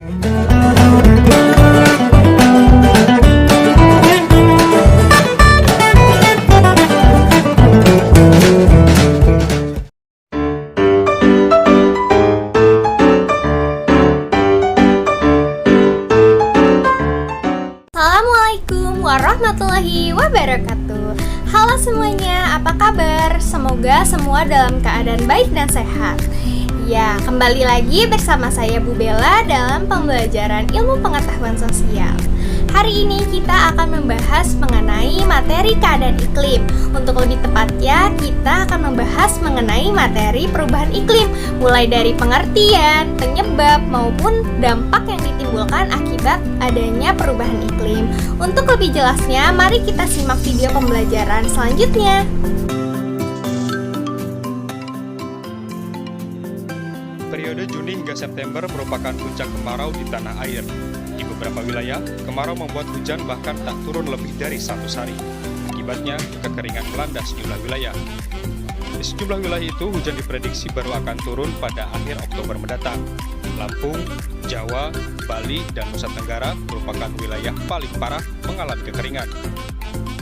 Assalamualaikum warahmatullahi wabarakatuh. Halo semuanya, apa kabar? Semoga semua dalam keadaan baik dan sehat. Ya, kembali lagi bersama saya Bu Bella dalam pembelajaran ilmu pengetahuan sosial. Hari ini kita akan membahas mengenai materi keadaan iklim. Untuk lebih tepatnya, kita akan membahas mengenai materi perubahan iklim, mulai dari pengertian, penyebab, maupun dampak yang ditimbulkan akibat adanya perubahan iklim. Untuk lebih jelasnya, mari kita simak video pembelajaran selanjutnya. Periode Juni hingga September merupakan puncak kemarau di tanah air. Di beberapa wilayah, kemarau membuat hujan bahkan tak turun lebih dari 1 hari. Akibatnya, kekeringan melanda sejumlah wilayah. Di sejumlah wilayah itu, hujan diprediksi baru akan turun pada akhir Oktober mendatang. Lampung, Jawa, Bali, dan Nusa Tenggara merupakan wilayah paling parah mengalami kekeringan.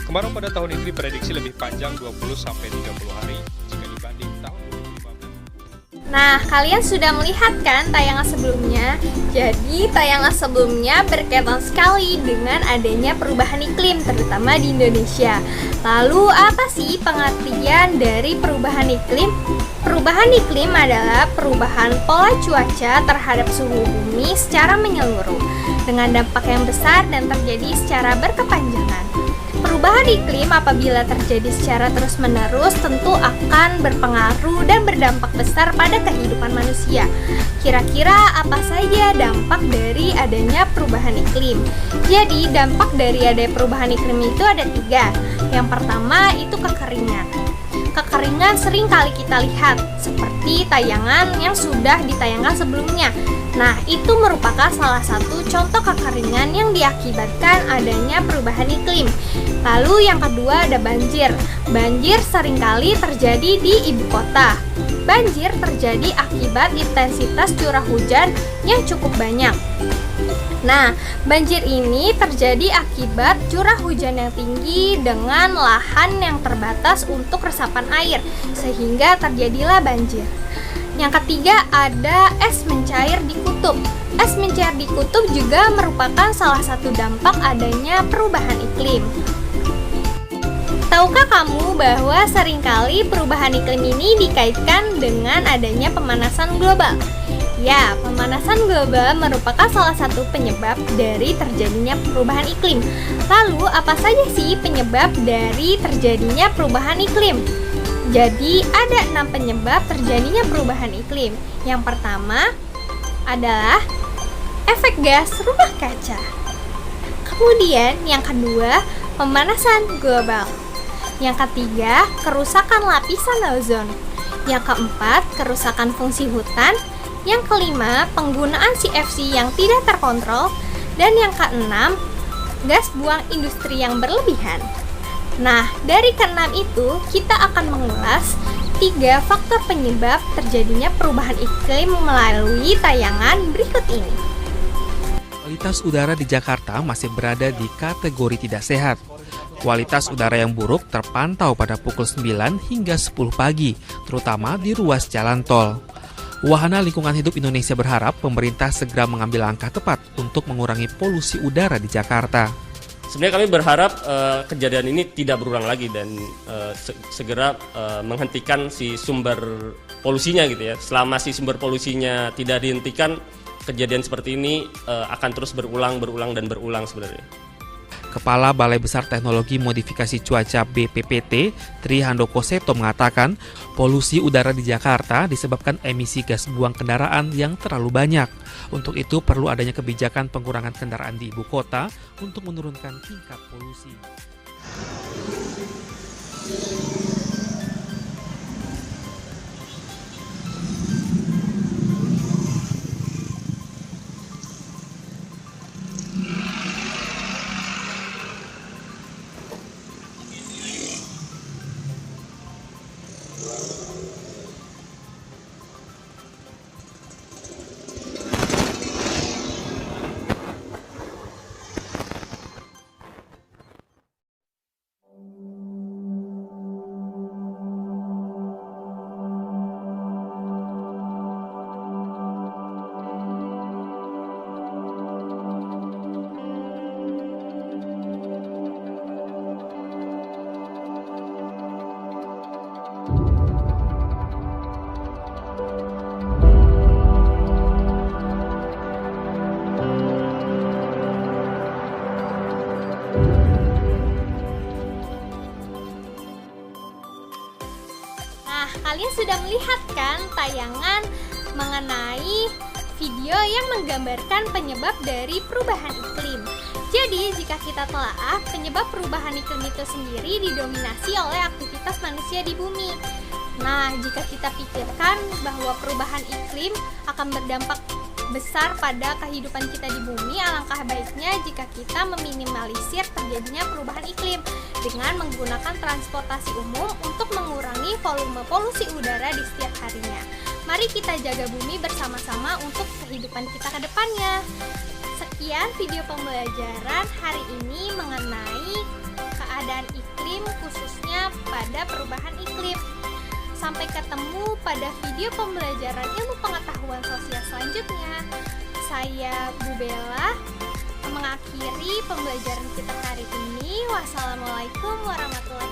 Kemarau pada tahun ini diprediksi lebih panjang 20-30 hari jika dibanding tahun 2015. Nah, kalian sudah melihat kan tayangan sebelumnya? Jadi, tayangan sebelumnya berkaitan sekali dengan adanya perubahan iklim, terutama di Indonesia. Lalu, apa sih pengertian dari perubahan iklim? Perubahan iklim adalah perubahan pola cuaca terhadap suhu bumi secara menyeluruh, dengan dampak yang besar dan terjadi secara berkepanjangan. Perubahan iklim apabila terjadi secara terus-menerus tentu akan berpengaruh dan berdampak besar pada kehidupan manusia. Kira-kira apa saja dampak dari adanya perubahan iklim? Jadi, dampak dari adanya perubahan iklim itu ada 3. Yang pertama itu kekeringan. Kekeringan sering kali kita lihat, seperti tayangan yang sudah ditayangkan sebelumnya. Nah, itu merupakan salah satu contoh kekeringan yang diakibatkan adanya perubahan iklim. Lalu yang kedua ada banjir. Banjir seringkali terjadi di ibu kota. Banjir terjadi akibat intensitas curah hujan yang cukup banyak. Nah, banjir ini terjadi akibat curah hujan yang tinggi dengan lahan yang terbatas untuk resapan air, sehingga terjadilah banjir. Yang ketiga ada es mencair di kutub. Es mencair di kutub juga merupakan salah satu dampak adanya perubahan iklim. Tahukah kamu bahwa seringkali perubahan iklim ini dikaitkan dengan adanya pemanasan global? Ya, pemanasan global merupakan salah satu penyebab dari terjadinya perubahan iklim. Lalu, apa saja sih penyebab dari terjadinya perubahan iklim? Jadi, ada 6 penyebab terjadinya perubahan iklim. Yang pertama adalah efek gas rumah kaca. Kemudian, yang kedua, pemanasan global. Yang ketiga, kerusakan lapisan ozon. Yang keempat, kerusakan fungsi hutan. Yang kelima, penggunaan CFC yang tidak terkontrol. Dan yang keenam, gas buang industri yang berlebihan. Nah, dari keenam itu, kita akan mengulas 3 faktor penyebab terjadinya perubahan iklim melalui tayangan berikut ini. Kualitas udara di Jakarta masih berada di kategori tidak sehat. Kualitas udara yang buruk terpantau pada pukul 9 hingga 10 pagi, terutama di ruas jalan tol. Wahana Lingkungan Hidup Indonesia berharap pemerintah segera mengambil langkah tepat untuk mengurangi polusi udara di Jakarta. Sebenarnya kami berharap kejadian ini tidak berulang lagi dan segera menghentikan si sumber polusinya gitu ya. Selama si sumber polusinya tidak dihentikan, kejadian seperti ini akan terus berulang sebenarnya. Kepala Balai Besar Teknologi Modifikasi Cuaca BPPT, Tri Handoko Seto mengatakan, polusi udara di Jakarta disebabkan emisi gas buang kendaraan yang terlalu banyak. Untuk itu perlu adanya kebijakan pengurangan kendaraan di ibu kota untuk menurunkan tingkat polusi. sudah melihat kan tayangan mengenai video yang menggambarkan penyebab dari perubahan iklim. Jadi, jika kita telaah, penyebab perubahan iklim itu sendiri didominasi oleh aktivitas manusia di bumi. Nah, jika kita pikirkan bahwa perubahan iklim akan berdampak besar pada kehidupan kita di bumi, alangkah baiknya jika kita meminimalisir terjadinya perubahan iklim dengan menggunakan transportasi umum untuk mengurangi volume polusi udara di setiap harinya. Mari kita jaga bumi bersama-sama untuk kehidupan kita ke depannya. Sekian video pembelajaran hari ini mengenai keadaan iklim khususnya pada perubahan iklim. Sampai ketemu pada video pembelajaran ilmu pengetahuan sosial selanjutnya. Saya Bu Bella mengakhiri pembelajaran kita hari ini. Wassalamualaikum warahmatullahi wabarakatuh.